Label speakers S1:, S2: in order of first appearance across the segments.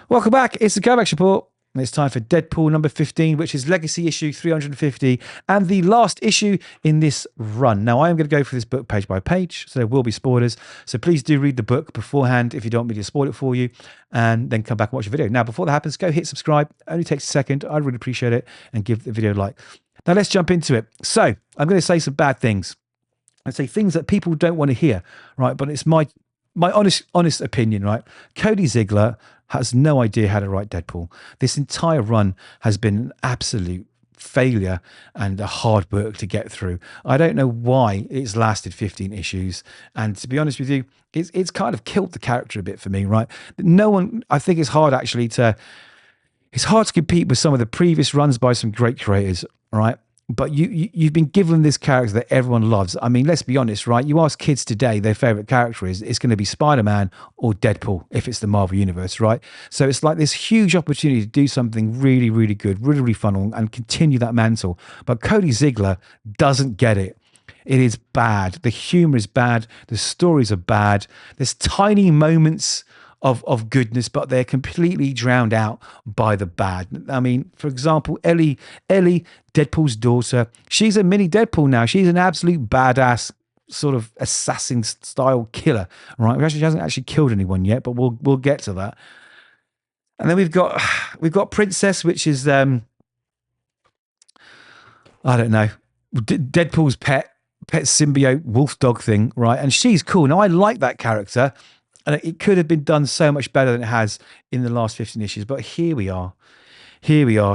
S1: Welcome back. It's the Kovacs Report. And it's time for Deadpool number 15, which is Legacy issue 350 and the last issue in this run. Now, I am going to go through this book page by page, so there will be spoilers. So please do read the book beforehand if you don't want me to spoil it for you, and then come back and watch the video. Now, before that happens, go hit subscribe. It only takes a second. I'd really appreciate it, and give the video a like. Now, let's jump into it. So I'm going to say some bad things. I say things that people don't want to hear, right? But it's my honest opinion, right? Cody Ziglar has no idea how to write Deadpool. This entire run has been an absolute failure and a hard work to get through. I don't know why it's lasted 15 issues. And to be honest with you, it's kind of killed the character a bit for me, right? No one, I think it's hard to compete with some of the previous runs by some great creators, right? But you've been given this character that everyone loves. I mean, let's be honest, right? You ask kids today, their favorite character it's going to be Spider-Man or Deadpool if it's the Marvel Universe, right? So it's like this huge opportunity to do something really, really good, really, really fun, and continue that mantle. But Cody Ziglar doesn't get it. It is bad. The humor is bad. The stories are bad. There's tiny moments of goodness, but they're completely drowned out by the bad. I mean, for example, Ellie, Deadpool's daughter, she's a mini Deadpool now. She's an absolute badass sort of assassin style killer, right? She hasn't actually killed anyone yet, but we'll get to that. And then we've got Princess, which is I don't know, Deadpool's pet symbiote wolf dog thing, right? And she's cool. Now I like that character. And it could have been done so much better than it has in the last 15 issues. But here we are.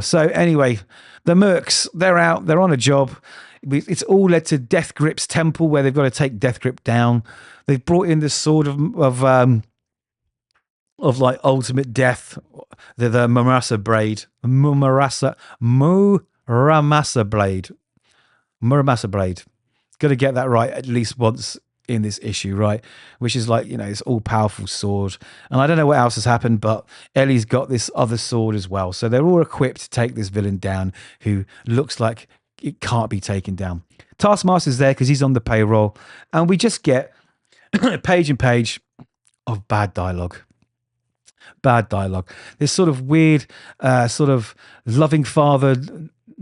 S1: So anyway, the Mercs, they're out. They're on a job. It's all led to Death Grip's temple where they've got to take Death Grip down. They've brought in this sword of like ultimate death, the Muramasa blade. Muramasa blade. Got to get that right at least once in this issue, right? Which is like, this all-powerful sword. And I don't know what else has happened, but Ellie's got this other sword as well. So they're all equipped to take this villain down who looks like it can't be taken down. Taskmaster's there because he's on the payroll. And we just get page and page of bad dialogue. This sort of weird, sort of loving father,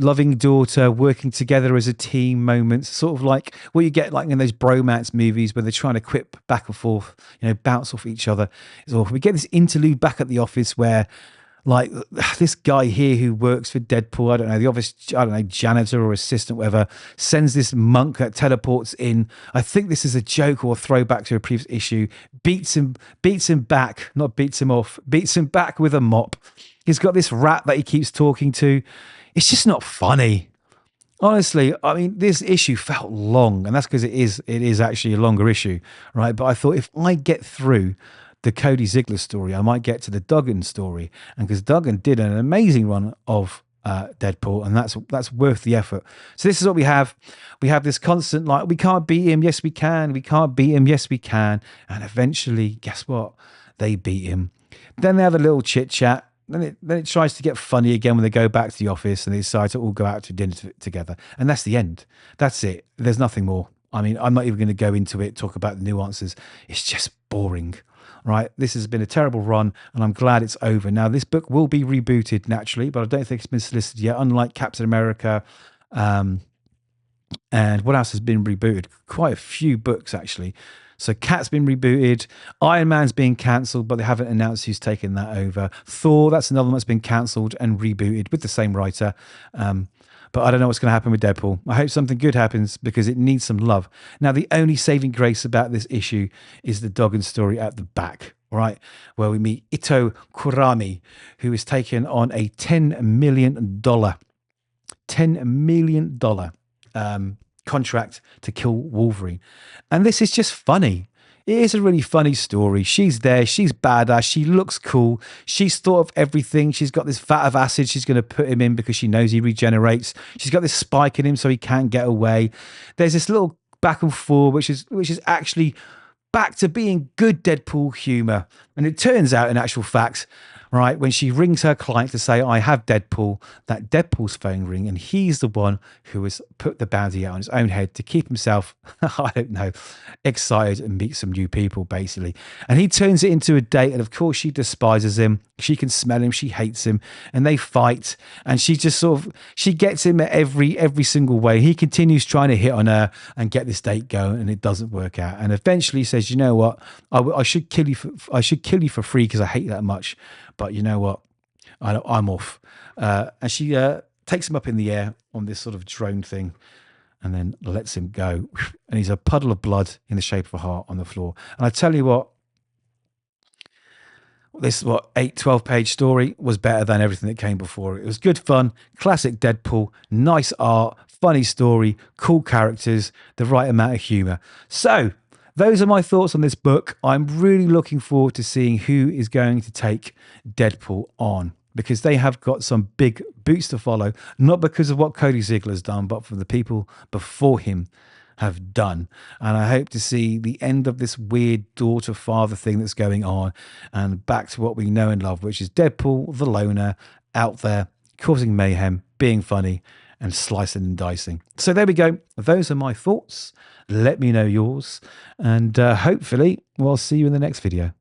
S1: loving daughter working together as a team moments, sort of like what you get like in those bromance movies where they're trying to quip back and forth, bounce off each other. It's awful. We get this interlude back at the office where like this guy here who works for Deadpool, I don't know, the office, janitor or assistant, whatever, sends this monk that teleports in. I think this is a joke or a throwback to a previous issue, beats him back, not beats him off, beats him back with a mop. He's got this rat that he keeps talking to. It's just not funny. Honestly, I mean, this issue felt long, and that's because it is actually a longer issue, right? But I thought if I get through the Cody Ziglar story, I might get to the Duggan story, and because Duggan did an amazing run of Deadpool, and that's worth the effort. So this is what we have. We have this constant like, we can't beat him, yes we can. We can't beat him, yes we can. And eventually, guess what? They beat him. Then they have a little chit chat. Then it tries to get funny again when they go back to the office and they decide to all go out to dinner together. And that's the end. That's it. There's nothing more. I mean, I'm not even going to go into it, talk about the nuances. It's just boring, right? This has been a terrible run and I'm glad it's over. Now, this book will be rebooted naturally, but I don't think it's been solicited yet, unlike Captain America. And what else has been rebooted? Quite a few books, actually. So Cat's been rebooted. Iron Man's being cancelled, but they haven't announced who's taken that over. Thor, that's another one that's been cancelled and rebooted with the same writer. But I don't know what's going to happen with Deadpool. I hope something good happens because it needs some love. Now, the only saving grace about this issue is the Duggan story at the back, right? Where we meet Ito Kurami, who is taken on a $10 million contract to kill Wolverine. And this is just funny. It is a really funny story. She's there. She's badass. She looks cool. She's thought of everything. She's got this vat of acid she's going to put him in because she knows he regenerates. She's got this spike in him so he can't get away. There's this little back and forth, which is actually back to being good Deadpool humor. And it turns out, in actual fact, right? When she rings her client to say, I have Deadpool, that Deadpool's phone ring, and he's the one who has put the bounty out on his own head to keep himself, I don't know, excited and meet some new people, basically. And he turns it into a date, and of course she despises him. She can smell him, she hates him, and they fight, and she just sort of, she gets him at every single way. He continues trying to hit on her and get this date going, and it doesn't work out. And eventually he says, you know what, I should kill you for free because I hate that much. But you know what? I'm off. And she takes him up in the air on this sort of drone thing and then lets him go. And he's a puddle of blood in the shape of a heart on the floor. And I tell you what, this 12-page story was better than everything that came before it. It was good fun, classic Deadpool, nice art, funny story, cool characters, the right amount of humor. So those are my thoughts on this book. I'm really looking forward to seeing who is going to take Deadpool on, because they have got some big boots to follow, not because of what Cody Ziglar has done, but for the people before him have done. And I hope to see the end of this weird daughter-father thing that's going on and back to what we know and love, which is Deadpool, the loner, out there, causing mayhem, being funny, and slicing and dicing. So there we go. Those are my thoughts. Let me know yours. And hopefully, we'll see you in the next video.